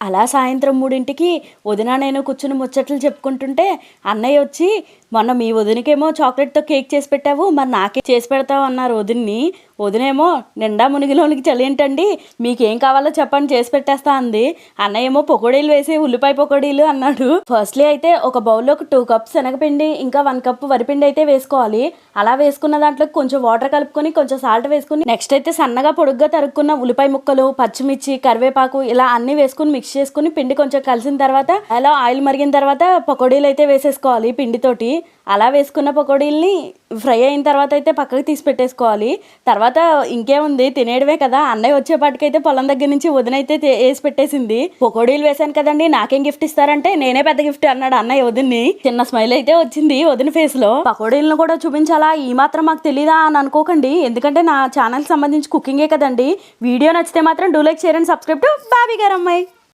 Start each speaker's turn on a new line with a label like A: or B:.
A: అలా సాయంత్రం 3కి వదిన నేను కూర్చుని ముచ్చట్లు చెప్పుకుంటుంటే అన్నయ్య వచ్చి, మొన్న మీ వదినకేమో చాక్లెట్తో కేక్ చేసి పెట్టావు, మరి నాకే చేసి పెడతావు అన్నారు వదిన్ని. వదినేమో నిండా మునిగిలోనికి చలింటండి, మీకేం కావాలో చెప్పండి చేసి పెట్టేస్తా అంది. అన్నయ్య ఏమో పకోడీలు వేసి ఉల్లిపాయ పకోడీలు అన్నాడు. ఫస్ట్లీ అయితే ఒక బౌల్లో 2 కప్స్ శనగపిండి ఇంకా 1 కప్ వరిపిండి అయితే వేసుకోవాలి. అలా వేసుకున్న దాంట్లో కొంచెం వాటర్ కలుపుకొని కొంచెం సాల్ట్ వేసుకుని నెక్స్ట్ అయితే సన్నగా పొడుగ్గా తరుక్కున్న ఉల్లిపాయ ముక్కలు, పచ్చిమిర్చి, కరివేపాకు ఇలా అన్ని వేసుకుని మిక్స్ చేసుకుని పిండి కొంచెం కలిసిన తర్వాత అలా ఆయిల్ మరిగిన తర్వాత పకోడీలు అయితే వేసేసుకోవాలి పిండితోటి. అలా వేసుకున్న పకోడీల్ని ఫ్రై అయిన తర్వాత అయితే పక్కకి తీసి పెట్టేసుకోవాలి. తర్వాత ఇంకేముంది తినేయడమే కదా. అన్నయ్య వచ్చేపాటికైతే పొలం దగ్గర నుంచి వదిన అయితే వేసి పెట్టేసింది. పకోడీలు వేసాను కదండి నాకేం గిఫ్ట్ ఇస్తారంటే నేనే పెద్ద గిఫ్ట్ అన్నాడు అన్నయ్య వదిన్ని. చిన్న స్మైల్ అయితే వచ్చింది వదిన ఫేస్ లో. పకోడీలను కూడా చూపించాలా, ఈ మాత్రం మాకు తెలీదా అని అనుకోకండి, ఎందుకంటే నా ఛానల్ సంబంధించి కుకింగే కదండి. వీడియో నచ్చితే మాత్రం do like, share and subscribe to Bobby గారు అమ్మాయి.